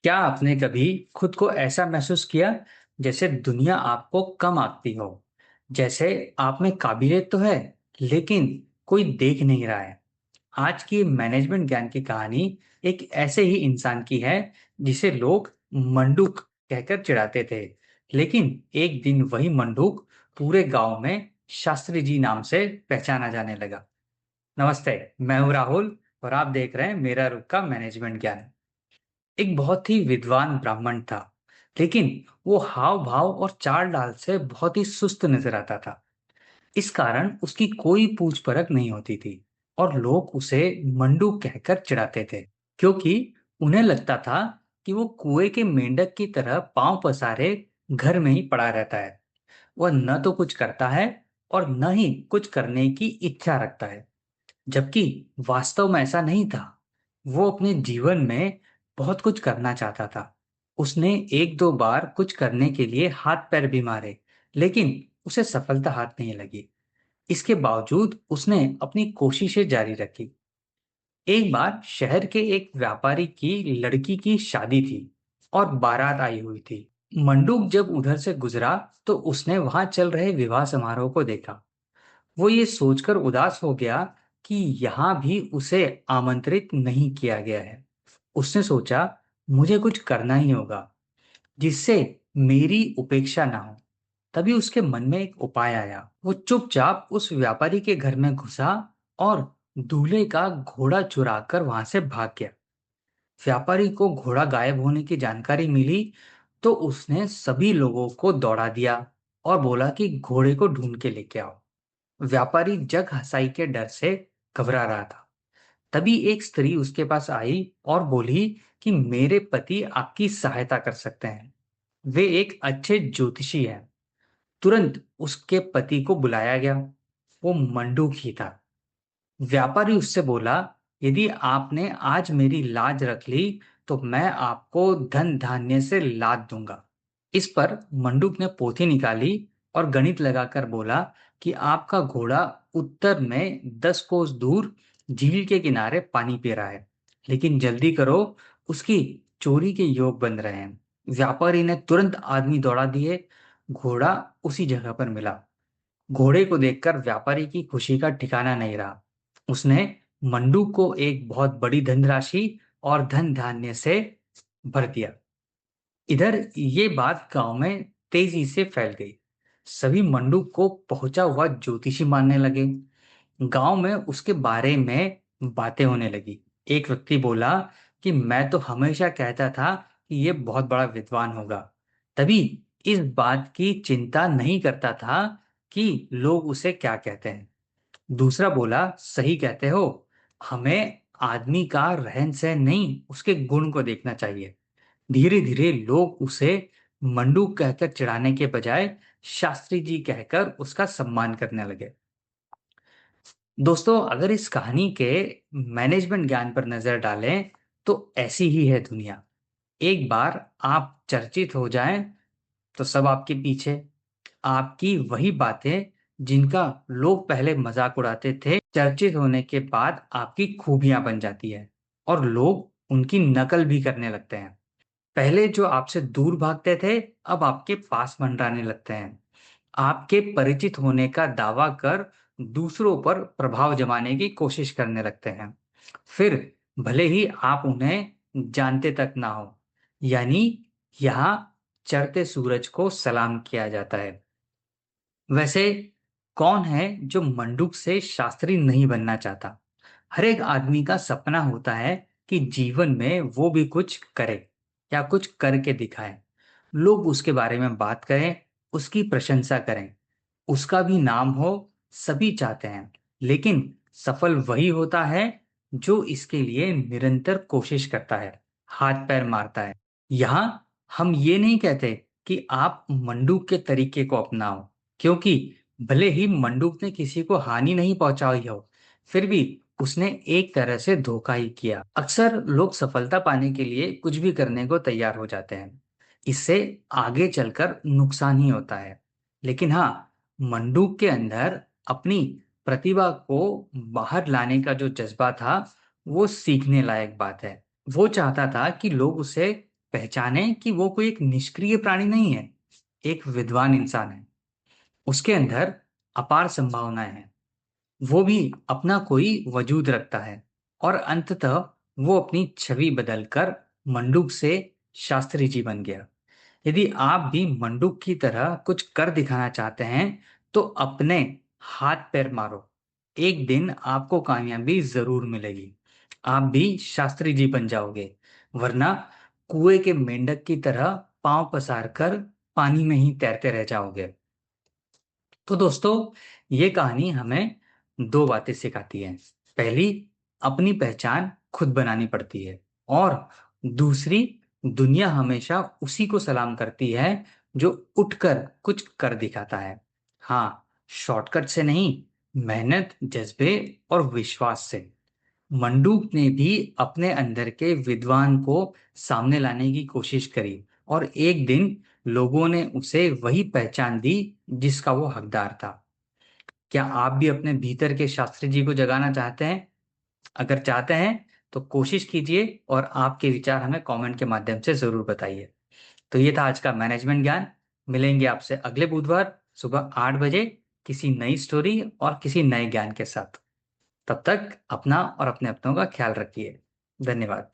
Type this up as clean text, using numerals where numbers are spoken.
क्या आपने कभी खुद को ऐसा महसूस किया जैसे दुनिया आपको कम आंकती हो? जैसे आप में काबिलियत तो है, लेकिन कोई देख नहीं रहा है। आज की मैनेजमेंट ज्ञान की कहानी एक ऐसे ही इंसान की है जिसे लोग मंडूक कहकर चिढ़ाते थे। लेकिन एक दिन वही मंडूक पूरे गांव में शास्त्री जी नाम से पहचाना जाने लगा। नमस्ते, मैं हूं राहुल और आप देख रहे हैं मेरा रुख का मैनेजमेंट ज्ञान। एक बहुत ही विद्वान ब्राह्मण था, लेकिन वो हाव भाव और चाल डाल से बहुत ही सुस्त नजर आता था। इस कारण उसकी कोई पूछ परख नहीं होती थी और लोग उसे मंडू कहकर चिढ़ाते थे, क्योंकि उन्हें लगता था कि वो कुएं के मेंढक की तरह पांव पसारे घर में ही पड़ा रहता है। वह न तो कुछ करता है और न ही कुछ करने की इच्छा रखता है, जबकि वास्तव में ऐसा नहीं था। वो अपने जीवन में बहुत कुछ करना चाहता था। उसने एक दो बार कुछ करने के लिए हाथ पैर भी मारे, लेकिन उसे सफलता हाथ नहीं लगी। इसके बावजूद उसने अपनी कोशिशें जारी रखी। एक बार शहर के एक व्यापारी की लड़की की शादी थी और बारात आई हुई थी। मंडूक जब उधर से गुजरा तो उसने वहां चल रहे विवाह समारोह को देखा। वो ये सोचकर उदास हो गया कि यहाँ भी उसे आमंत्रित नहीं किया गया है। उसने सोचा, मुझे कुछ करना ही होगा जिससे मेरी उपेक्षा ना हो। तभी उसके मन में एक उपाय आया। वो चुपचाप उस व्यापारी के घर में घुसा और दूल्हे का घोड़ा चुराकर वहां से भाग गया। व्यापारी को घोड़ा गायब होने की जानकारी मिली तो उसने सभी लोगों को दौड़ा दिया और बोला कि घोड़े को ढूंढ के लेके आओ। व्यापारी जग हंसाई के डर से घबरा रहा था। तभी एक स्त्री उसके पास आई और बोली कि मेरे पति आपकी सहायता कर सकते हैं। वे एक अच्छे ज्योतिषी हैं। तुरंत उसके पति को बुलाया गया। वो मंडूक ही था। व्यापारी उससे बोला, यदि आपने आज मेरी लाज रख ली तो मैं आपको धन धान्य से लाद दूंगा। इस पर मंडूक ने पोथी निकाली और गणित लगाकर बोला कि आपका घोड़ा उत्तर में 10 कोस दूर झील के किनारे पानी पी रहा है, लेकिन जल्दी करो, उसकी चोरी के योग बन रहे हैं। व्यापारी ने तुरंत आदमी दौड़ा दिए। घोड़ा उसी जगह पर मिला। घोड़े को देखकर व्यापारी की खुशी का ठिकाना नहीं रहा। उसने मंडूक को एक बहुत बड़ी धनराशि और धन धान्य से भर दिया। इधर ये बात गांव में तेजी से फैल गई। सभी मंडूक को पहुंचा हुआ ज्योतिषी मानने लगे। गांव में उसके बारे में बातें होने लगी। एक व्यक्ति बोला कि मैं तो हमेशा कहता था कि ये बहुत बड़ा विद्वान होगा। तभी इस बात की चिंता नहीं करता था कि लोग उसे क्या कहते हैं। दूसरा बोला, सही कहते हो, हमें आदमी का रहन सहन नहीं उसके गुण को देखना चाहिए। धीरे धीरे लोग उसे मंडूक कहकर चिढ़ाने के बजाय शास्त्री जी कहकर उसका सम्मान करने लगे। दोस्तों, अगर इस कहानी के मैनेजमेंट ज्ञान पर नजर डालें तो ऐसी ही है दुनिया। एक बार आप चर्चित हो जाएं तो सब आपके पीछे। आपकी वही बातें जिनका लोग पहले मजाक उड़ाते थे, चर्चित होने के बाद आपकी खूबियां बन जाती है और लोग उनकी नकल भी करने लगते हैं। पहले जो आपसे दूर भागते थे, अब आपके पास मंडराने लगते हैं। आपके परिचित होने का दावा कर दूसरों पर प्रभाव जमाने की कोशिश करने लगते हैं। फिर भले ही आप उन्हें जानते तक ना हो। यानी यहाँ चढ़ते सूरज को सलाम किया जाता है। वैसे कौन है जो मंडूक से शास्त्री नहीं बनना चाहता? हर एक आदमी का सपना होता है कि जीवन में वो भी कुछ करे या कुछ करके दिखाए। लोग उसके बारे में बात करें, उसकी प्रशंसा करें, उसका भी नाम हो, सभी चाहते हैं। लेकिन सफल वही होता है जो इसके लिए निरंतर कोशिश करता है, हाथ पैर मारता है। यहाँ हम ये नहीं कहते कि आप मंडूक के तरीके को अपनाओ, क्योंकि भले ही मंडूक ने किसी को हानि नहीं पहुंचाई हो, फिर भी उसने एक तरह से धोखा ही किया। अक्सर लोग सफलता पाने के लिए कुछ भी करने को तैयार हो जाते हैं। इससे आगे चलकर नुकसान ही होता है। लेकिन हाँ, मंडूक के अंदर अपनी प्रतिभा को बाहर लाने का जो जज्बा था, वो सीखने लायक बात है। वो चाहता था कि लोग उसे पहचाने कि वो कोई एक निष्क्रिय प्राणी नहीं है, एक विद्वान इंसान है। उसके अंदर अपार संभावनाएं हैं। वो भी अपना कोई वजूद रखता है और अंततः वो अपनी छवि बदलकर मंडूक से शास्त्री जी बन गया। यदि आप भी मंडूक की तरह कुछ कर दिखाना चाहते हैं तो अपने हाथ पैर मारो। एक दिन आपको कामयाबी जरूर मिलेगी। आप भी शास्त्री जी बन जाओगे, वरना कुएं के मेंढक की तरह पांव पसार कर पानी में ही तैरते रह जाओगे। तो दोस्तों, ये कहानी हमें दो बातें सिखाती है। पहली, अपनी पहचान खुद बनानी पड़ती है, और दूसरी, दुनिया हमेशा उसी को सलाम करती है जो उठकर कुछ कर दिखाता है। हाँ, शॉर्टकट से नहीं, मेहनत, जज्बे और विश्वास से। मंडूक ने भी अपने अंदर के विद्वान को सामने लाने की कोशिश करी, और एक दिन लोगों ने उसे वही पहचान दी जिसका वो हकदार था। क्या आप भी अपने भीतर के शास्त्री जी को जगाना चाहते हैं? अगर चाहते हैं तो कोशिश कीजिए, और आपके विचार हमें कमेंट के माध्यम से जरूर बताइए। तो ये था आज का मैनेजमेंट ज्ञान। मिलेंगे आपसे अगले बुधवार सुबह 8 बजे किसी नई स्टोरी और किसी नए ज्ञान के साथ। तब तक अपना और अपने अपनों का ख्याल रखिए। धन्यवाद।